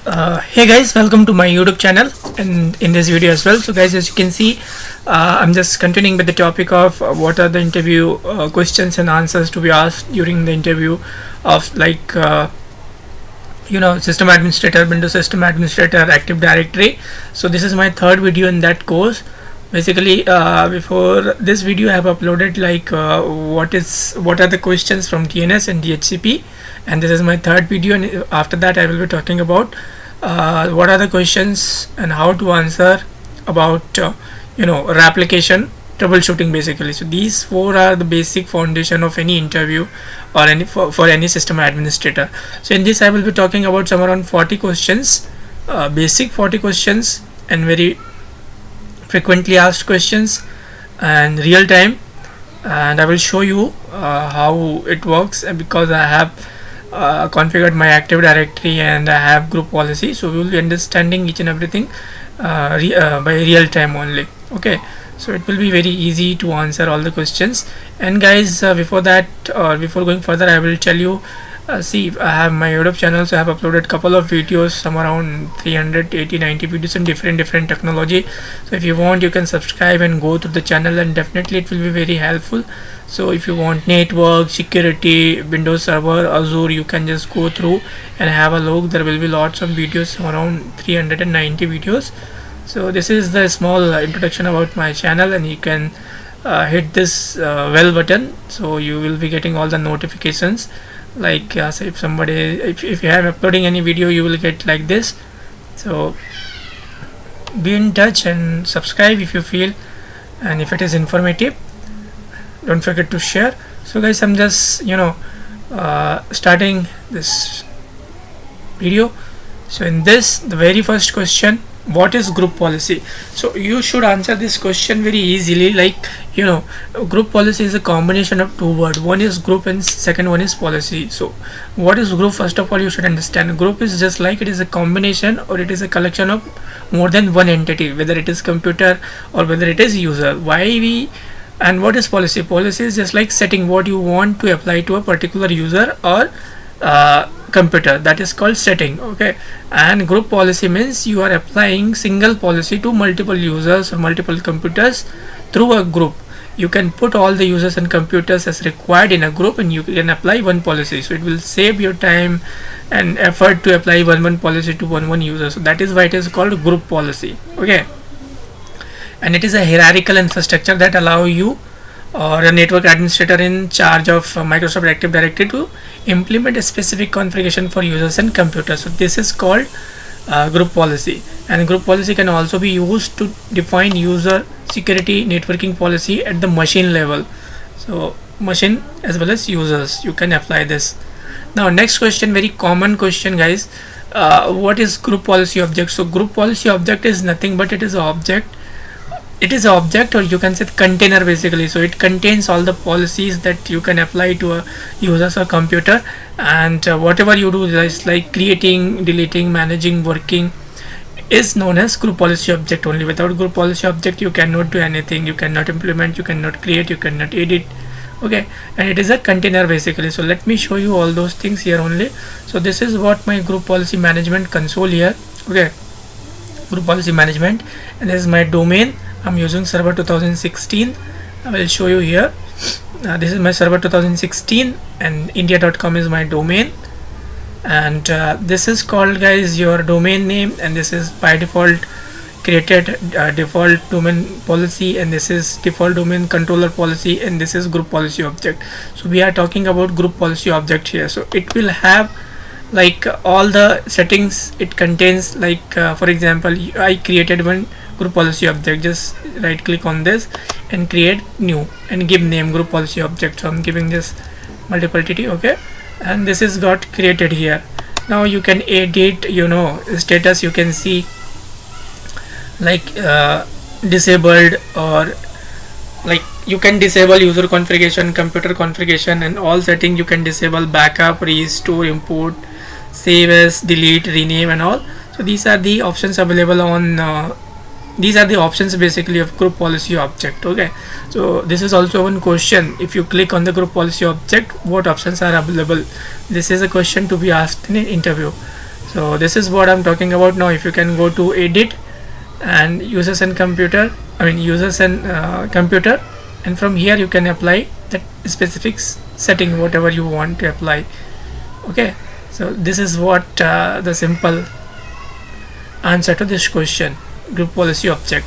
Hey guys, welcome to my YouTube channel and in this video as well. So guys, as you can see, I'm just continuing with the topic of what are the interview questions and answers to be asked during the interview of system administrator, Windows system administrator, Active Directory. So this is my third video in that course. Basically, before this video I have uploaded what are the questions from DNS and DHCP, and this is my third video, and after that I will be talking about what are the questions and how to answer about replication troubleshooting basically. So these four are the basic foundation of any interview or any for any system administrator. So in this I will be talking about some around 40 questions, basic 40 questions and very frequently asked questions and real time, and I will show you how it works, because I have configured my Active Directory and I have group policy, so we will be understanding each and everything by real time only. Okay, so it will be very easy to answer all the questions. And guys, before that or before going further, I will tell you, see, I have my YouTube channel, so I have uploaded couple of videos, some around 380-90 videos in different technology. So if you want, you can subscribe and go to the channel, and definitely it will be very helpful. So if you want network, security, Windows Server, Azure, you can just go through and have a look. There will be lots of videos, around 390 videos. So this is the small introduction about my channel, and you can hit this bell button, so you will be getting all the notifications. So if you have uploading any video, you will get like this. So be in touch and subscribe if you feel, and if it is informative, don't forget to share. So guys, I'm just starting this video. So in this, the very first question, what is group policy? So you should answer this question very easily. Group policy is a combination of two words. One is group and second one is policy. So what is group? First of all, you should understand group is just like it is a combination, or it is a collection of more than one entity, whether it is computer or whether it is user. And what is policy? Policy is just like setting what you want to apply to a particular user or computer. That is called setting. Okay, and group policy means you are applying single policy to multiple users or multiple computers through a group. You can put all the users and computers as required in a group, and you can apply one policy. So it will save your time and effort to apply one policy to one user. So that is why it is called group policy. Okay, and it is a hierarchical infrastructure that allow you or a network administrator in charge of Microsoft Active Directory to implement a specific configuration for users and computers. So this is called group policy, and group policy can also be used to define user security networking policy at the machine level. So machine as well as users, you can apply this. Now next question, very common question guys, what is group policy object? So group policy object is nothing but it is an object, or you can say container basically. So it contains all the policies that you can apply to a users or computer, and whatever you do is like creating, deleting, managing, working is known as group policy object only. Without group policy object you cannot do anything, you cannot implement, you cannot create, you cannot edit. Okay, and it is a container basically. So let me show you all those things here only. So this is what my group policy management console here. Okay, group policy management, and this is my domain. I'm using server 2016. I will show you here. This is my server 2016, and india.com is my domain, and this is called guys your domain name, and this is by default created default domain policy, and this is default domain controller policy, and this is group policy object. So we are talking about group policy object here. So it will have all the settings it contains. For example, I created one group policy object. Just right click on this and create new and give name group policy object. So I'm giving this multiplicity. Okay, and this is got created here. Now you can edit status. You can see disabled, or you can disable user configuration, computer configuration, and all setting you can disable. Backup, restore, import, save as, delete, rename, and all. So these are the options available on these are the options basically of group policy object. Okay, so this is also one question. If you click on the group policy object, what options are available? This is a question to be asked in an interview. So this is what I'm talking about. Now if you can go to edit and users and computer, users and computer, and from here you can apply that specific setting whatever you want to apply. Okay, so this is what the simple answer to this question, group policy object.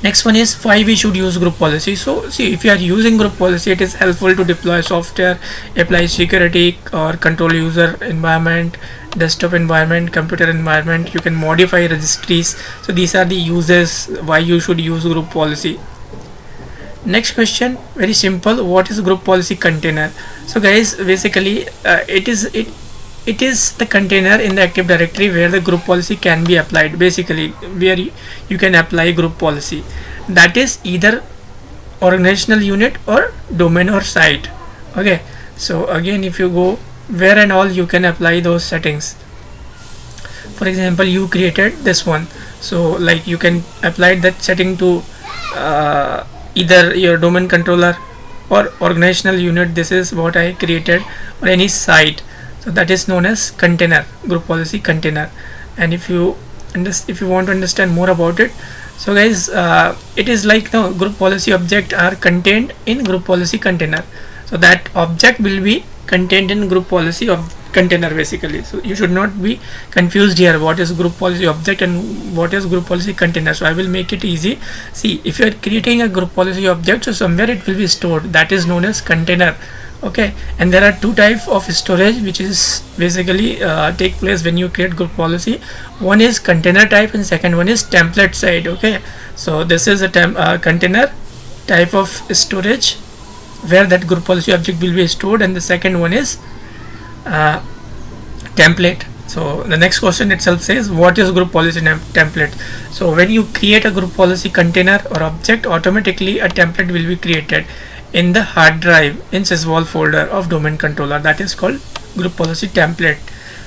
Next one is why we should use group policy. So see, if you are using group policy, it is helpful to deploy software, apply security or control user environment, desktop environment, computer environment. You can modify registries. So these are the uses why you should use group policy. Next question, very simple, what is group policy container? So guys, basically it is the container in the Active Directory where the group policy can be applied. Basically where you can apply group policy, that is either organizational unit or domain or site. Okay, so again, if you go where and all, you can apply those settings. For example, you created this one, so like you can apply that setting to either your domain controller or organizational unit. This is what I created, or any site. So that is known as container, group policy container. And if you want to understand more about it, so guys, it is like the group policy object are contained in group policy container. So that object will be contained in group policy of container basically. So you should not be confused here, what is group policy object and what is group policy container. So I will make it easy. See, if you are creating a group policy object, so somewhere it will be stored, that is known as container. Okay, and there are two types of storage which is basically take place when you create group policy. One is container type and second one is template side. Okay, so this is a container type of storage where that group policy object will be stored, and the second one is template. So the next question itself says, what is group policy template? So when you create a group policy container or object, automatically a template will be created in the hard drive in sysvol folder of domain controller, that is called group policy template.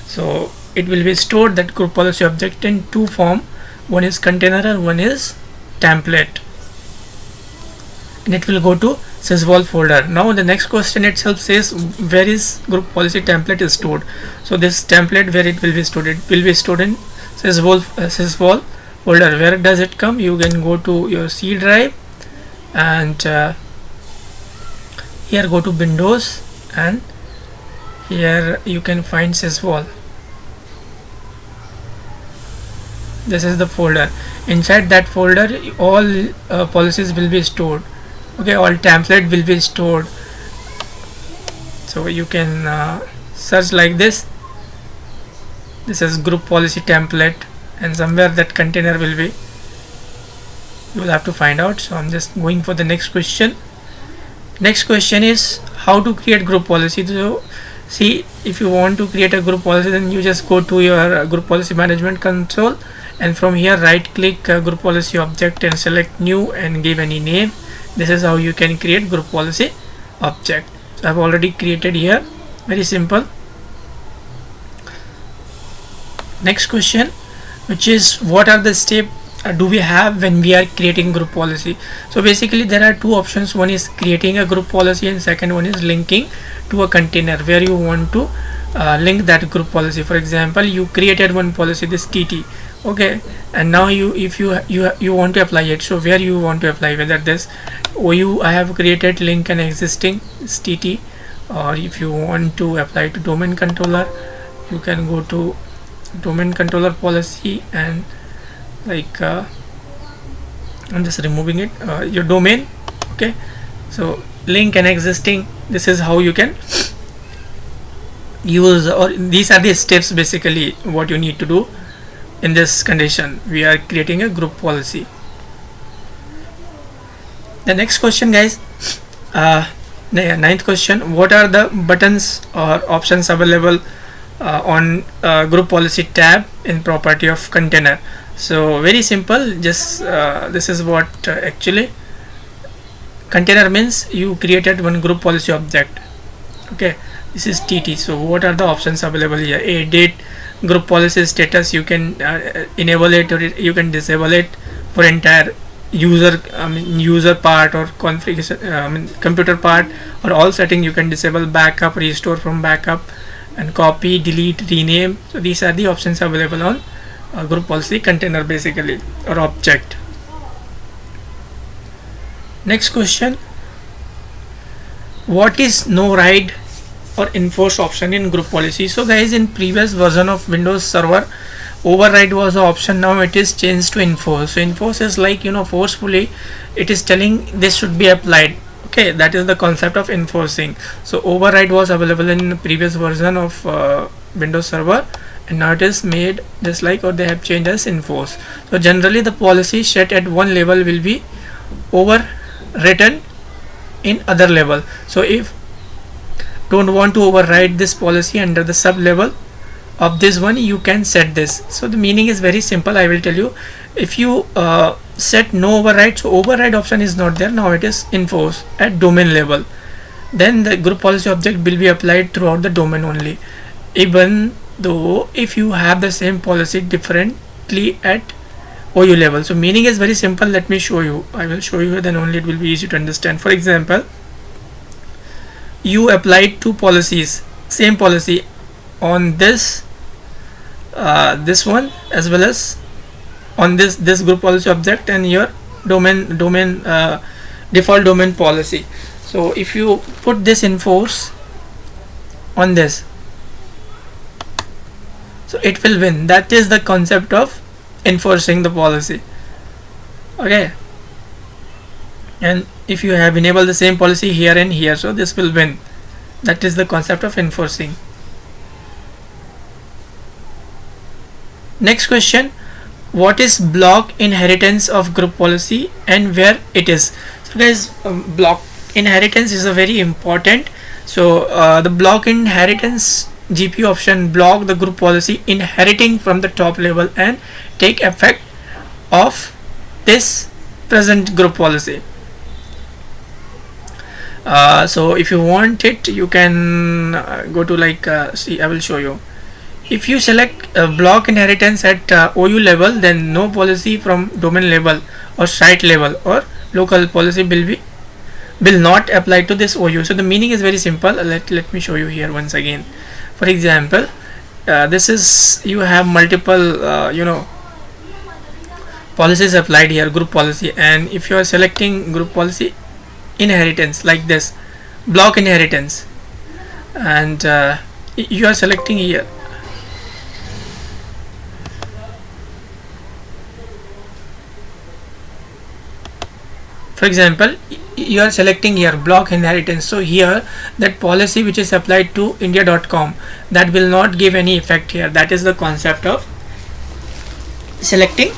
So it will be stored, that group policy object, in two form, one is container and one is template, and it will go to sysvol folder. Now the next question itself says, where is group policy template is stored? So this template, where it will be stored? It will be stored in sysvol folder. Where does it come? You can go to your C drive and here go to Windows, and here you can find sysvol. This is the folder. Inside that folder, all policies will be stored. Okay, all template will be stored. So you can search like this. This is group policy template, and somewhere that container will be. You will have to find out. So I'm just going for the next question. Next question is how to create group policy. So see, if you want to create a group policy, then you just go to your group policy management console, and from here right click group policy object and select new and give any name. This is how you can create group policy object. So I've already created here, very simple. Next question, which is what are the steps do we have when we are creating group policy? So basically there are two options. One is creating a group policy, and second one is linking to a container where you want to link that group policy. For example, you created one policy, this TT. Okay, and now if you want to apply it, so where you want to apply, whether this I have created link an existing TT, or if you want to apply to domain controller, you can go to domain controller policy, and like I'm just removing it, your domain. Okay, so link an existing, this is how you can use, or these are the steps basically what you need to do in this condition. We are creating a group policy. The next question, guys, ninth question, what are the buttons or options available on group policy tab in property of container? So very simple, just this is what actually container means. You created one group policy object. Okay, this is TT. So what are the options available here? Edit group policy status, you can enable it or you can disable it for entire user part or configuration, computer part, or all setting. You can disable backup, restore from backup, and copy, delete, rename. So these are the options available on group policy container basically, or object. Next question, what is no ride or enforce option in group policy? So guys, in previous version of Windows Server, override was the option. Now it is changed to enforce. So enforce is like, forcefully it is telling this should be applied. Okay, that is the concept of enforcing. So override was available in the previous version of Windows Server, and now it is made just like, or they have changed as enforce. So generally the policy set at one level will be overwritten in other level. So if don't want to override this policy under the sub level of this one, you can set this. So the meaning is very simple. I will tell you. If you set no override, so override option is not there. Now it is enforced at domain level. Then the group policy object will be applied throughout the domain only, even though if you have the same policy differently at OU level. So meaning is very simple. Let me show you. I will show you, then only it will be easy to understand. For example, you applied two policies, same policy on this this one as well as on this group policy object and your domain default domain policy. So if you put this enforce on this, so it will win. That is the concept of enforcing the policy. Okay, and if you have enabled the same policy here and here, so this will win. That is the concept of enforcing. Next question, what is block inheritance of group policy and where it is? So guys, block inheritance is a very important. So the block inheritance GPU option block the group policy inheriting from the top level and take effect of this present group policy. So if you want it, you can go to like see, I will show you. If you select block inheritance at OU level, then no policy from domain level or site level or local policy will not apply to this OU. So the meaning is very simple. Let me show you here once again. For example, this is, you have multiple policies applied here, group policy, and if you are selecting group policy inheritance like this, block inheritance, and you are selecting here, for example, you are selecting here block inheritance. So here that policy which is applied to india.com, that will not give any effect here. That is the concept of selecting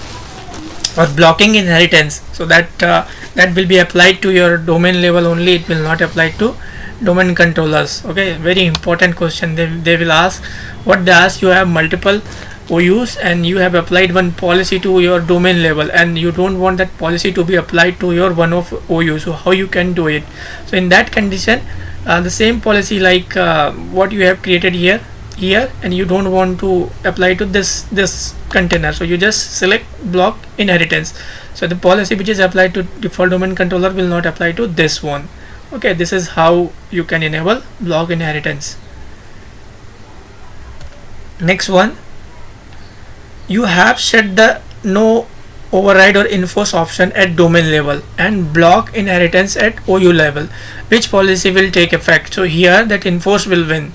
or blocking inheritance. So that that will be applied to your domain level only. It will not apply to domain controllers. Okay, very important question. They will ask, what they ask, you have multiple OUs and you have applied one policy to your domain level and you don't want that policy to be applied to your one of OU. So how you can do it? So in that condition, the same policy like what you have created here and you don't want to apply to this container, so you just select block inheritance. So the policy which is applied to default domain controller will not apply to this one. Okay, this is how you can enable block inheritance. Next one, you have set the no override or enforce option at domain level and block inheritance at OU level. Which policy will take effect? So here that enforce will win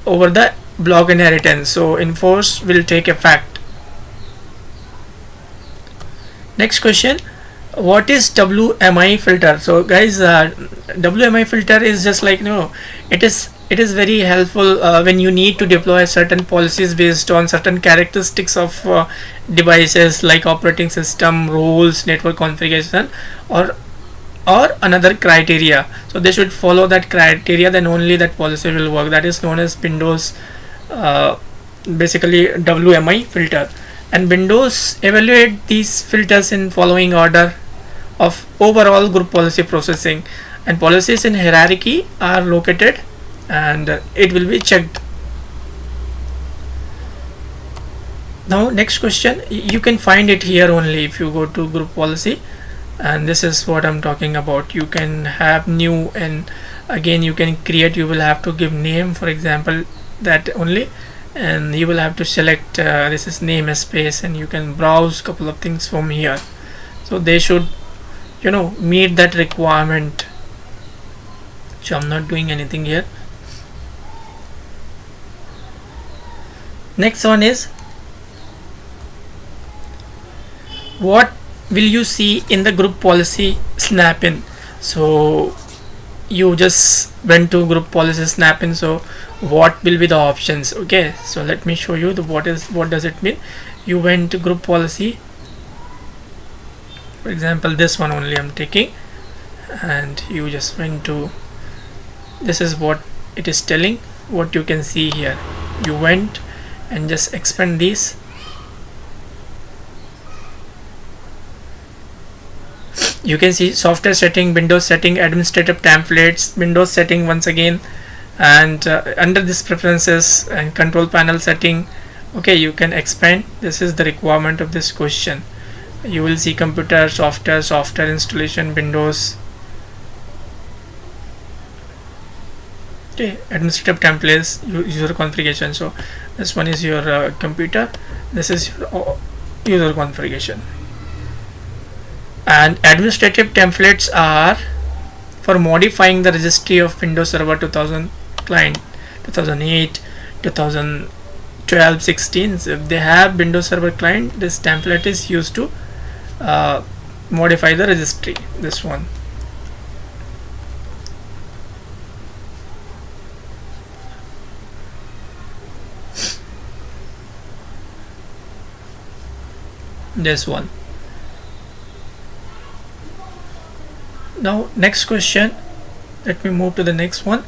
over the block inheritance, so enforce will take effect. Next question, what is WMI filter? So guys, WMI filter is just like, it is very helpful when you need to deploy certain policies based on certain characteristics of devices like operating system, roles, network configuration, or another criteria. So they should follow that criteria, then only that policy will work. That is known as Windows basically WMI filter. And Windows evaluate these filters in following order of overall group policy processing, and policies in hierarchy are located and it will be checked. Now next question, you can find it here only if you go to group policy, and this is what I'm talking about. You can have new, and again you can create, you will have to give name. For example, that only, and you will have to select this is namespace, and you can browse couple of things from here. So they should meet that requirement. So I'm not doing anything here. Next one is, what will you see in the group policy snap-in? So you just went to group policy snap-in, so what will be the options? Okay, so let me show you what does it mean. You went to group policy, for example this one only I'm taking, and you just went to, this is what it is telling, what you can see here. You went and just expand these. You can see software setting, Windows setting, administrative templates, Windows setting once again, and under this preferences and control panel setting. Okay, you can expand. This is the requirement of this question. You will see computer, software installation, Windows. Okay, administrative templates, user configuration. So this one is your computer, this is your user configuration. And administrative templates are for modifying the registry of Windows Server 2000 client, 2008, 2012, 16. So if they have Windows Server client, this template is used to modify the registry. This one. This one. Now next question, let me move to the next one,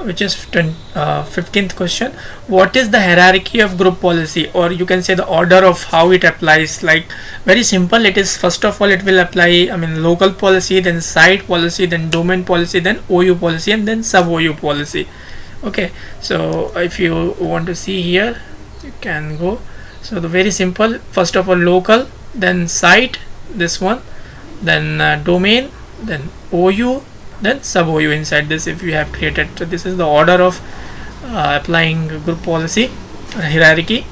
which is 15th question. What is the hierarchy of group policy, or you can say the order of how it applies? Like, very simple. It is, first of all, it will apply local policy, then site policy, then domain policy, then OU policy, and then sub OU policy. Okay, so if you want to see here, you can go. So the very simple, first of all local, then site, this one, then domain, then OU, then sub OU inside this if you have created. So this is the order of applying group policy or hierarchy.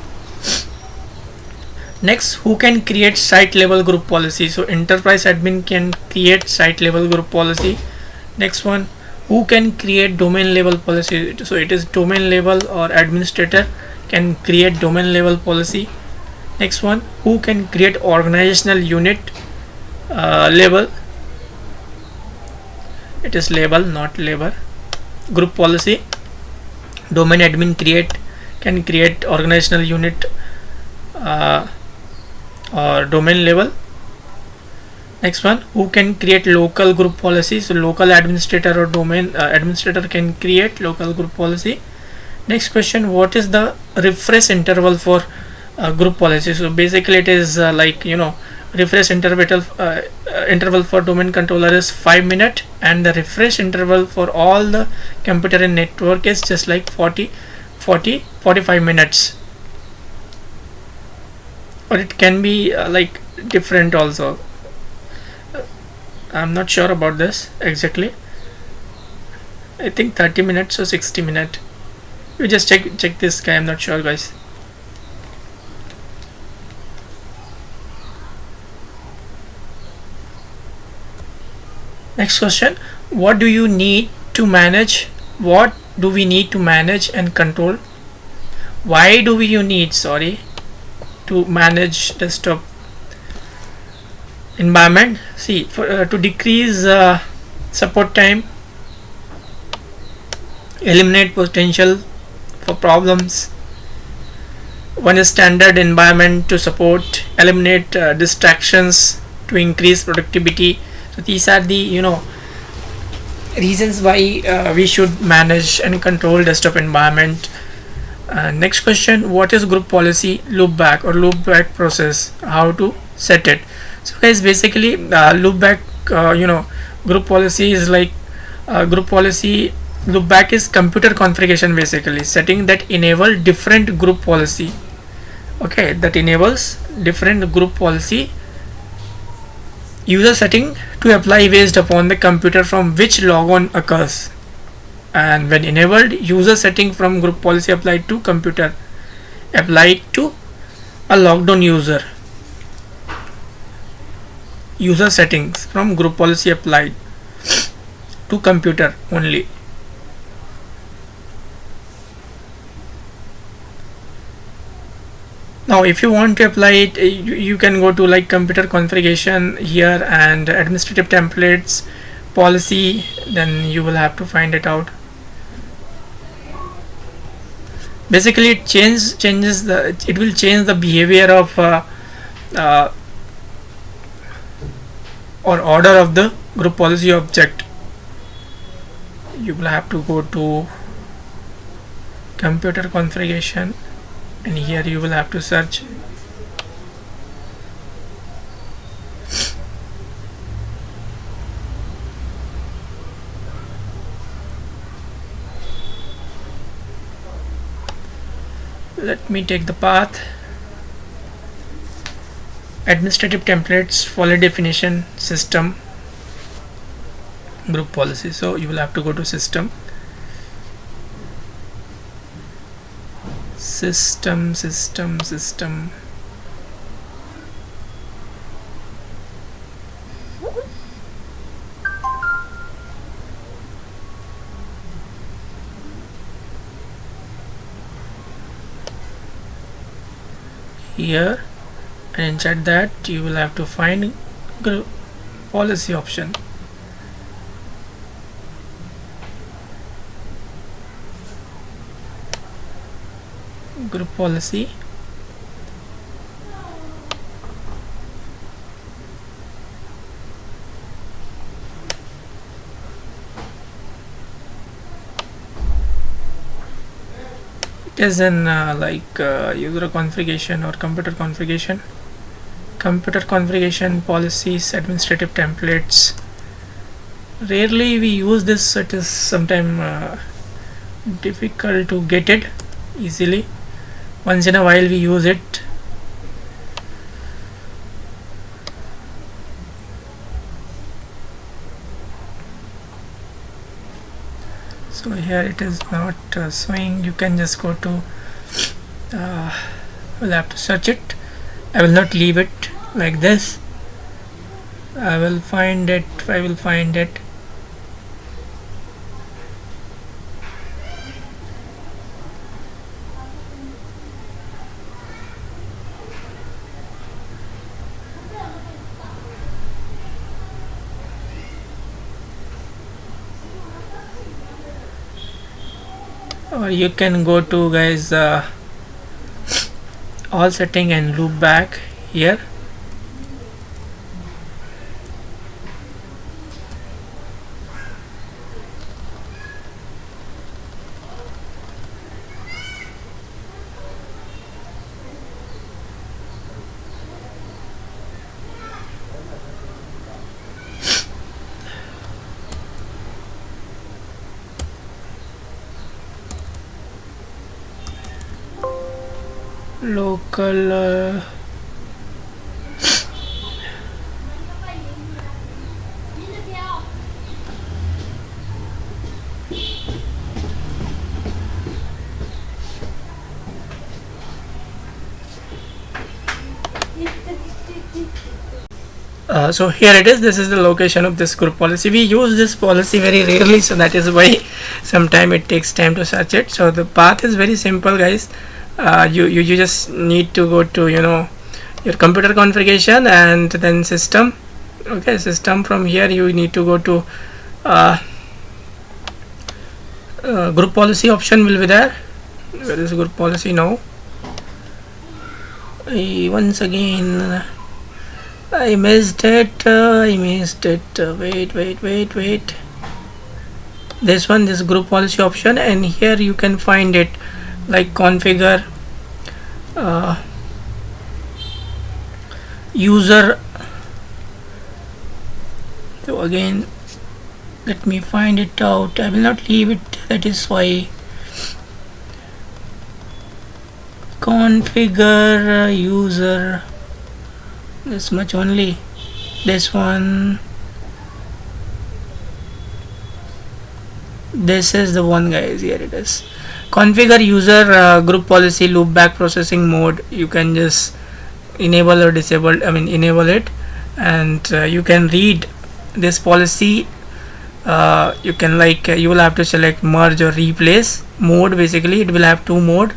Next, who can create site level group policy? So enterprise admin can create site level group policy. Next one, who can create domain level policy? So it is domain level, or administrator can create domain level policy. Next one, who can create organizational unit level? It is label, not labor. Group policy. Domain admin can create organizational unit or domain level. Next one, who can create local group policy? So local administrator or domain administrator can create local group policy. Next question, what is the refresh interval for group policy? So basically it is refresh interval for domain controller is 5 minutes, and the refresh interval for all the computer and network is just like 45 minutes, or it can be different also. I'm not sure about this exactly. I think 30 minutes or 60 minutes. You just check this guy. I'm not sure, guys. Next question, what do you need to manage? What do we need to manage and control? Why do we need to manage desktop environment? See, for to decrease support time, eliminate potential for problems. One is standard environment to support, eliminate distractions to increase productivity. So these are the reasons why we should manage and control desktop environment. Next question, what is group policy loopback or loopback process? How to set it? So guys, basically loopback group policy is like group policy. Loopback is computer configuration, basically setting that enable different group policy. Okay, that enables different group policy user setting to apply based upon the computer from which logon occurs. and when enabled, user setting from group policy applied to computer, applied to a logged on user. User settings from group policy applied to computer only. Now if you want to apply it, you can go to like computer configuration here and administrative templates policy, then you will have to find it out. Basically it will change the behavior of or order of the group policy object. You will have to go to computer configuration, and here you will have to search let me take the path administrative templates, follow definition, system, group policy. So you will have to go to system, here, and inside that you will have to find group policy option. Group policy, it is in user configuration or computer configuration policies, administrative templates. Rarely we use this, so it is sometimes difficult to get it easily. Once in a while we use it. So here it is not showing. You can just go to we'll have to search it. I will not leave it like this. I will find it. Or you can go to guys all setting and loop back here. Local so here it is. This is the location of this group policy. We use this policy very rarely, so that is why sometimes it takes time to search it. So the path is very simple, guys. You just need to go to your computer configuration and then system. Okay, system. From here you need to go to group policy option will be there. Where is group policy now? Once again I missed it. Wait. This one, this group policy option, and here you can find it like configure user. So again, let me find it out. I will not leave it, that is why. Configure user, this much only. This one, This is the one, guys. Here it is. Configure user group policy loopback processing mode. You can just enable or disable, enable it, and you can read this policy. You can you will have to select merge or replace mode. Basically it will have two mode,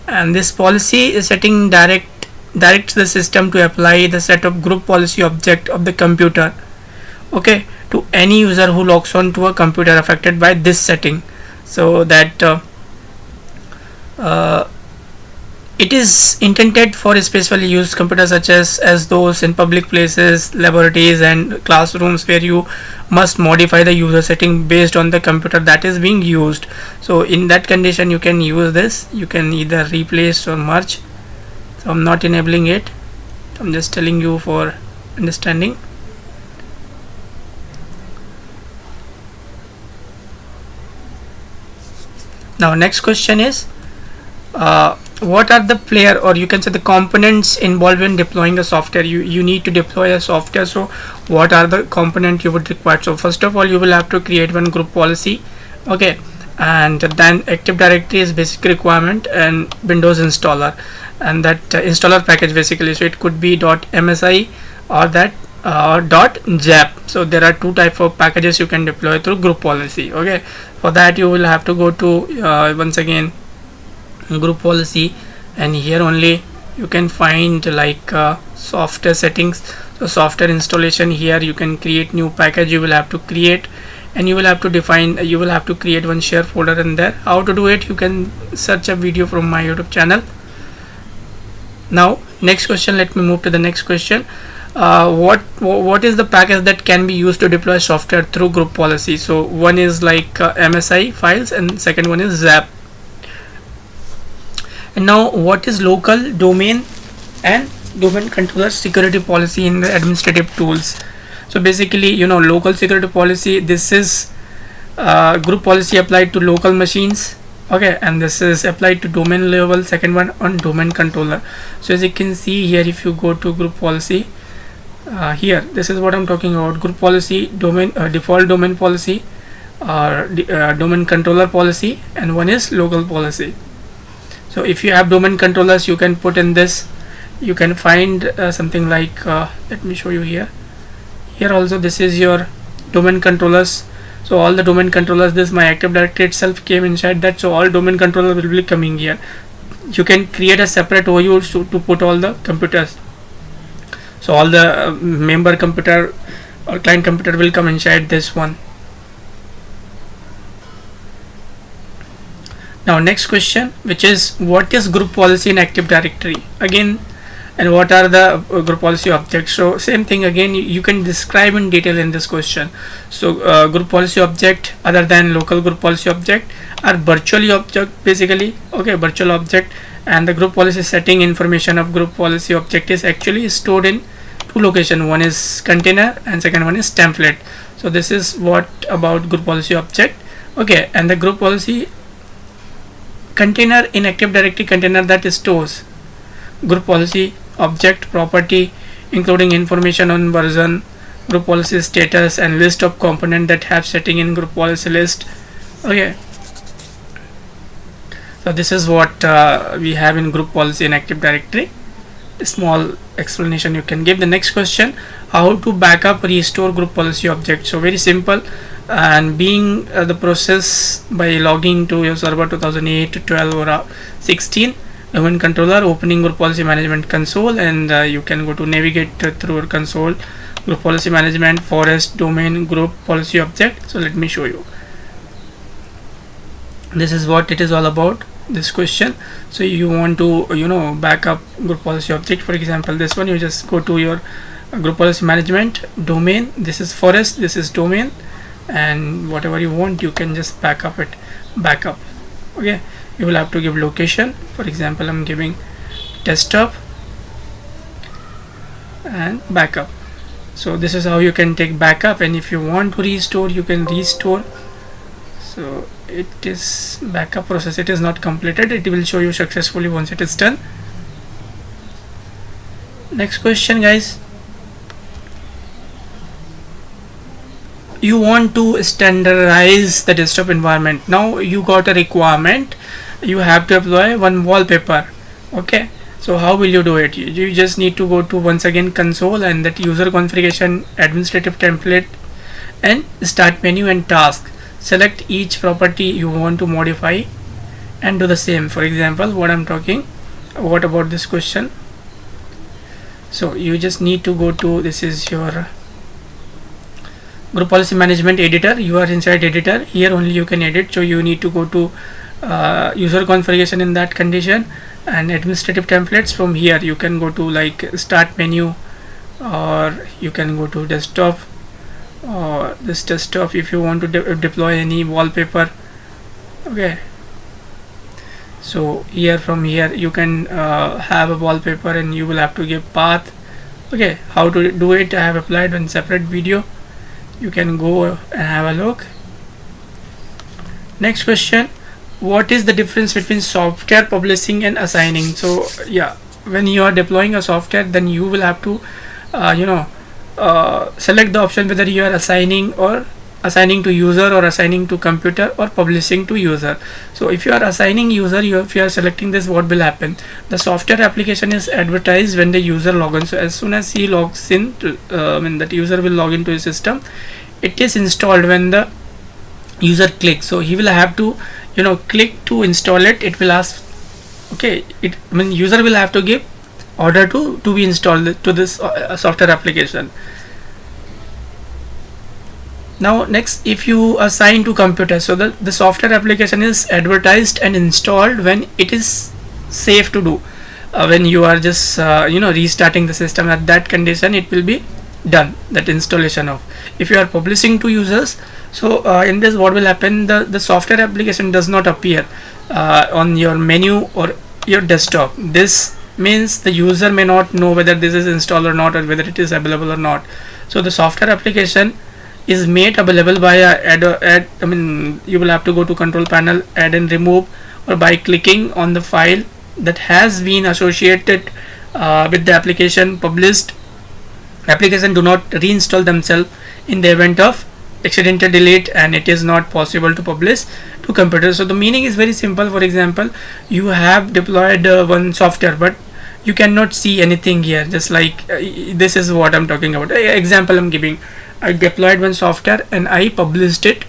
and this policy is setting directs the system to apply the set of group policy object of the computer, okay, to any user who logs on to a computer affected by this setting. So that it is intended for specially used computers such as those in public places, laboratories and classrooms, where you must modify the user setting based on the computer that is being used. So in that condition you can use this. You can either replace or merge. So I'm not enabling it, I'm just telling you for understanding. Now next question is what are the player, or you can say the components involved in deploying a software. You need to deploy a software, so what are the component you would require? So first of all you will have to create one group policy, okay, and then Active Directory is basic requirement, and Windows installer, and that installer package basically. So it could be .msi or that .zap. So there are two type of packages you can deploy through group policy, okay. For that you will have to go to once again group policy, and here only you can find software settings. So software installation, here you can create new package you will have to create, and you will have to define, you will have to create one share folder in there. How to do it, you can search a video from my YouTube channel. Now next question, let me move to the next question. What is the package that can be used to deploy software through group policy? So one is MSI files, and second one is ZAP. And now what is local domain and domain controller security policy in the administrative tools? So basically, local security policy, this is group policy applied to local machines, okay, and this is applied to domain level, second one on domain controller. So as you can see here, if you go to group policy, here this is what I'm talking about: group policy, domain default domain policy, or domain controller policy, and one is local policy. So if you have domain controllers, you can put in this. You can find something like let me show you here. Here also this is your domain controllers. So all the domain controllers, this my Active Directory itself came inside that. So all domain controller will be coming here. You can create a separate OU to put all the computers. So all the member computer or client computer will come inside this one. Now next question, which is what is group policy in Active Directory again, and what are the group policy objects? So same thing again, you can describe in detail in this question. So group policy object other than local group policy object are virtual object basically, okay, virtual object. And the group policy setting information of group policy object is actually stored in two locations. One is container and second one is template. So this is what about group policy object, okay. And the group policy container in Active Directory container that stores group policy object property, including information on version, group policy status, and list of component that have setting in group policy list, okay. So this is what we have in group policy in Active Directory. A small explanation you can give. The next question, how to backup restore group policy object? So very simple, and being the process by logging to your server 2008, 12 or 16, domain controller, opening group policy management console, and you can go to navigate through your console, group policy management, forest, domain, group policy object. So let me show you. This is what it is all about, this question. So you want to back up group policy object. For example, this one, you just go to your group policy management, domain, this is forest, this is domain, and whatever you want you can just back up it, okay. You will have to give location. For example, I'm giving desktop and backup. So this is how you can take backup, and if you want to restore, you can restore. So it is backup process, it is not completed, it will show you successfully once it is done. Next question, guys, you want to standardize the desktop environment. Now you got a requirement, you have to apply one wallpaper. Okay, so how will you do it? You just need to go to once again console and that user configuration, administrative template, and start menu and task. Select each property you want to modify and do the same. For example, what about this question? So you just need to go to, this is your group policy management editor. You are inside editor, here only you can edit. So you need to go to user configuration in that condition, and administrative templates. From here you can go to like start menu, or you can go to desktop, or this desktop if you want to deploy any wallpaper. Okay, so here from here you can have a wallpaper, and you will have to give path. Okay, how to do it I have applied one separate video, you can go and have a look. Next question, what is the difference between software publishing and assigning? So yeah, when you are deploying a software, then you will have to select the option whether you are assigning to user, or assigning to computer, or publishing to user. So if you are assigning user, if you are selecting this, what will happen? The software application is advertised when the user logs in. So as soon as he logs in, when that user will log into his system, it is installed when the user clicks. So he will have to click to install it. It will ask, okay, user will have to give order to be installed to this software application. Now next, if you assign to computer, so the software application is advertised and installed when it is safe to do. When you are just restarting the system, at that condition it will be done, that installation of. If you are publishing to users, so in this what will happen, the software application does not appear on your menu or your desktop. This means the user may not know whether this is installed or not, or whether it is available or not. So the software application is made available by you will have to go to control panel, add and remove, or by clicking on the file that has been associated with the application published. Application do not reinstall themselves in the event of accidental delete, and it is not possible to publish to computers. So the meaning is very simple. For example, you have deployed one software, but you cannot see anything here, just like this is what I'm talking about. Example I'm giving, I deployed one software and I published it,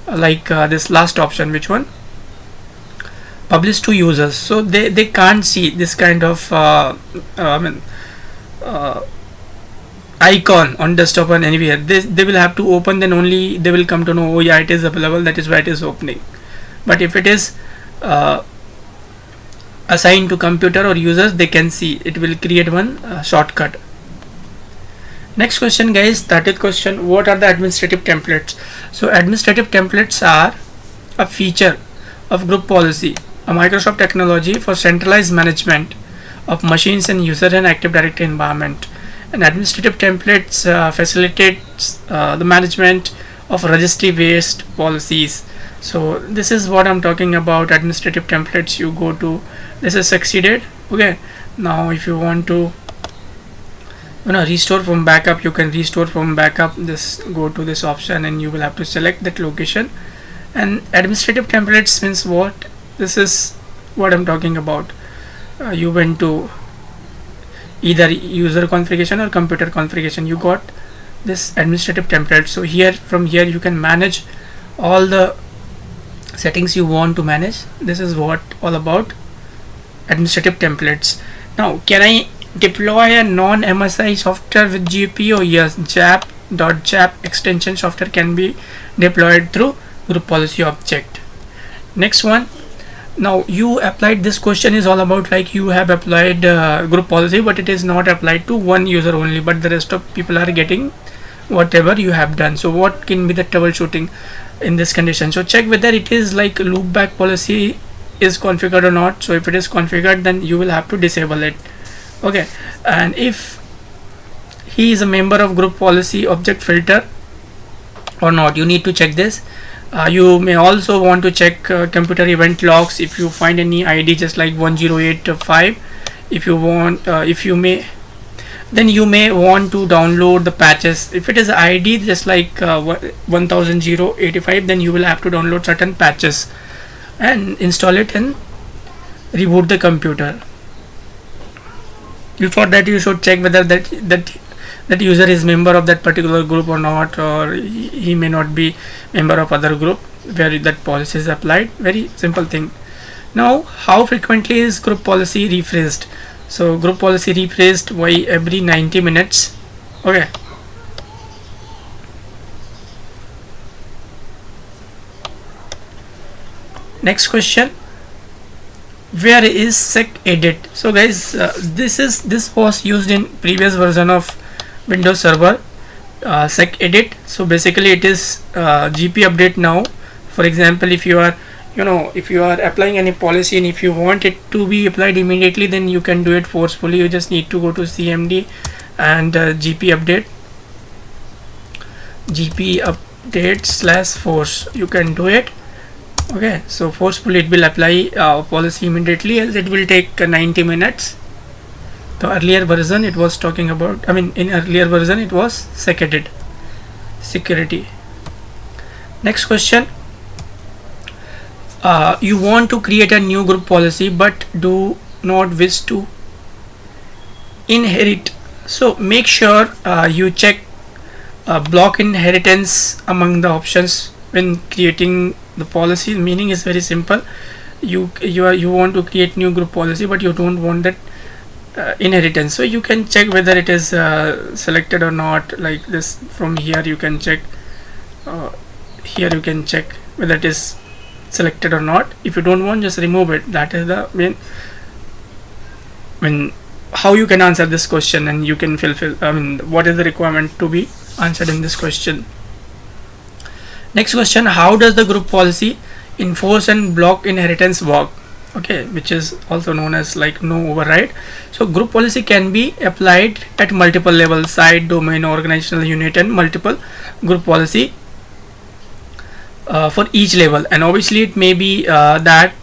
like this last option, which one, publish to users. So they can't see this kind of icon on desktop or anywhere. They will have to open, then only they will come to know, oh yeah, it is available, that is why it is opening. But if it is assigned to computer or users, they can see, it will create one shortcut. Next question guys, 30th question, what are the administrative templates? So administrative templates are a feature of group policy, a Microsoft technology for centralized management of machines and user and Active Directory environment. And administrative templates facilitates the management of registry based policies. So this is what I'm talking about, administrative templates. You go to, this is succeeded. Okay, now if you want to restore from backup, you can restore from backup. This, go to this option and you will have to select that location. And administrative templates means what? This is what I'm talking about. You went to either user configuration or computer configuration, you got this administrative template. So here, from here you can manage all the settings you want to manage. This is what all about administrative templates. Now can I deploy a non-MSI software with GPO? Yes, JAP.JAP extension software can be deployed through group policy object. Next one, now you applied, this question is all about like you have applied group policy, but it is not applied to one user only, but the rest of people are getting whatever you have done. So what can be the troubleshooting in this condition? So check whether it is like loopback policy is configured or not. So if it is configured, then you will have to disable it. Okay, and if he is a member of group policy object filter or not, you need to check this. You may also want to check computer event logs. If you find any ID just like 1085, if you want, if you may then you may want to download the patches. If it is ID just like 1085, then you will have to download certain patches and install it and reboot the computer. Before that, you should check whether that user is member of that particular group or not, or he may not be member of other group where that policy is applied. Very simple thing. Now, how frequently is group policy refreshed? So group policy refreshed every 90 minutes. Okay. Next question, where is SecEdit? So guys, this was used in previous version of Windows Server, SecEdit. So basically it is GP update now. For example, if you are applying any policy and if you want it to be applied immediately, then you can do it forcefully. You just need to go to CMD and GP update / force. You can do it. Okay, so forcefully it will apply policy immediately, else it will take 90 minutes. The earlier version it was talking about, in earlier version it was SecEdit security. Next question, you want to create a new group policy but do not wish to inherit. So make sure you check block inheritance among the options when creating the policy. Meaning is very simple. You want to create new group policy but you don't want that inheritance, so you can check whether it is selected or not. Like this, from here you can check here you can check whether it is selected or not. If you don't want, just remove it. That is the how you can answer this question, and you can fulfill what is the requirement to be answered in this question. Next question, how does the group policy enforce and block inheritance work? Okay, which is also known as like no override. So group policy can be applied at multiple levels: site, domain, organizational unit, and multiple group policy for each level. And obviously it may be that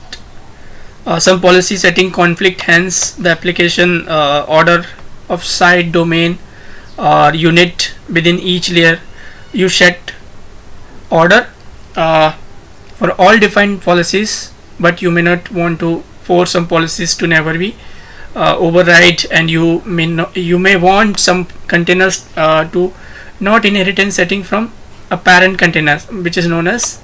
some policy setting conflict, hence the application order of site, domain, or unit within each layer. You set order for all defined policies, but you may not want to force some policies to never be override, and you may want some containers to not inheritance setting from a parent container, which is known as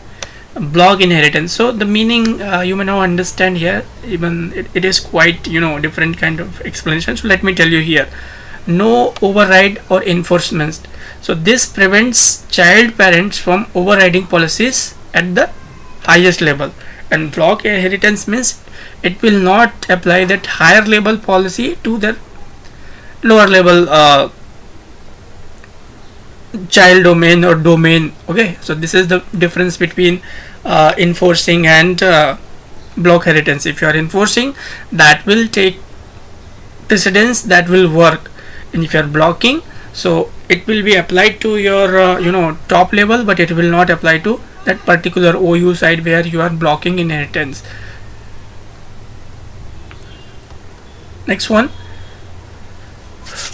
block inheritance. So the meaning you may now understand here. Even it is quite different kind of explanation. So let me tell you here: no override or enforcement. So this prevents child parents from overriding policies at the highest level. And block inheritance means it will not apply that higher level policy to the lower level child domain or domain. Okay, so this is the difference between enforcing and block inheritance. If you are enforcing, that will take precedence, that will work. And if you are blocking, so it will be applied to your top level, but it will not apply to that particular OU side where you are blocking inheritance. Next one,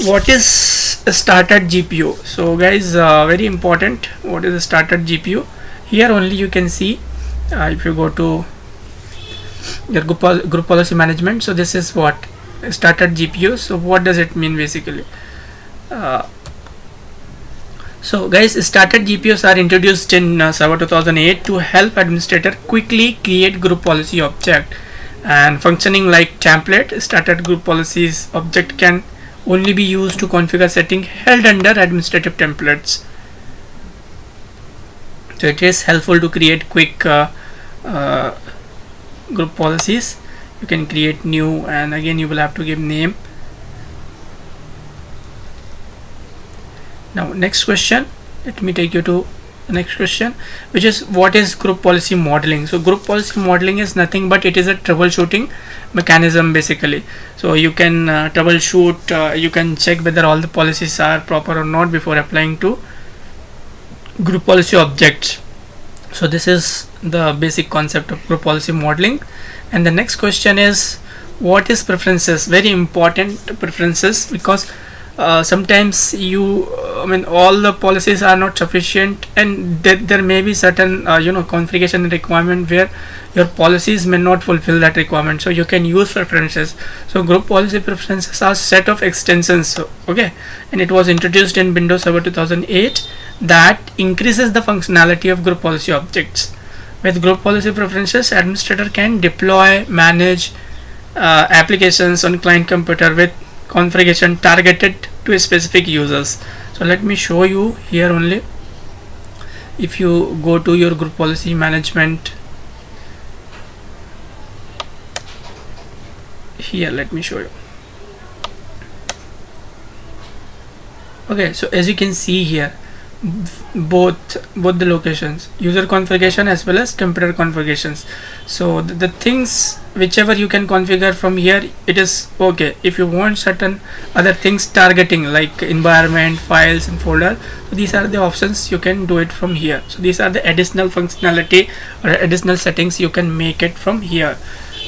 what is a started GPU? So guys, very important, what is a started GPU? Here only you can see if you go to your group policy management. So this is what started GPU. So what does it mean basically? So guys, started GPUs are introduced in Server 2008 to help administrator quickly create group policy object, and functioning like template. Started group policies object can only be used to configure setting held under administrative templates. So it is helpful to create quick group policies. You can create new, and again you will have to give name. Now next question, let me take you to the next question, which is what is group policy modeling? So group policy modeling is nothing but it is a troubleshooting mechanism basically. So you can troubleshoot, you can check whether all the policies are proper or not before applying to group policy objects. So this is the basic concept of group policy modeling. And the next question is what is preferences? Very important, preferences, because sometimes I mean, all the policies are not sufficient, and there may be certain configuration requirement where your policies may not fulfill that requirement, so you can use preferences. So group policy preferences are set of extensions, so, okay, and it was introduced in Windows Server 2008 that increases the functionality of group policy objects. With group policy preferences, administrator can deploy, manage applications on client computer with configuration targeted to specific users. So let me show you here only. If you go to your group policy management, here let me show you. Okay, so as you can see here, both the locations, user configuration as well as computer configurations. So the things whichever you can configure from here, it is okay. If you want certain other things targeting like environment, files and folder, so these are the options, you can do it from here. So these are the additional functionality or additional settings you can make it from here.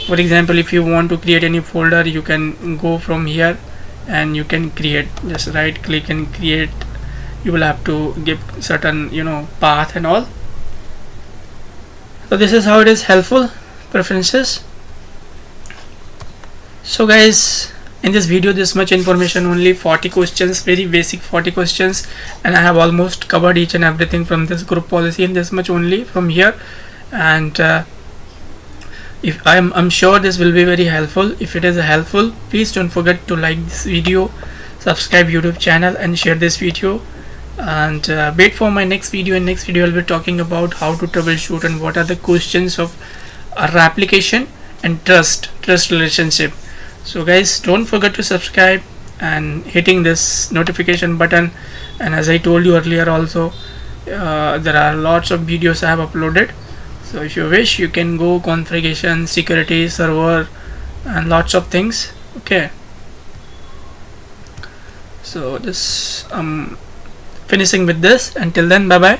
For example, if you want to create any folder, you can go from here and you can create, just right click and create. You will have to give certain path and all. So this is how it is helpful, preferences. So guys, in this video this much information, only 40 questions, very basic 40 questions, and I have almost covered each and everything from this group policy in this much only from here. And if I'm sure this will be very helpful. If it is helpful, please don't forget to like this video, subscribe YouTube channel and share this video. And wait for my next video. In next video I'll be talking about how to troubleshoot and what are the questions of our application and trust relationship. So guys, don't forget to subscribe and hitting this notification button. And as I told you earlier also, there are lots of videos I have uploaded. So if you wish, you can go configuration, security, server and lots of things. Okay, so this finishing with this. Until then, bye bye.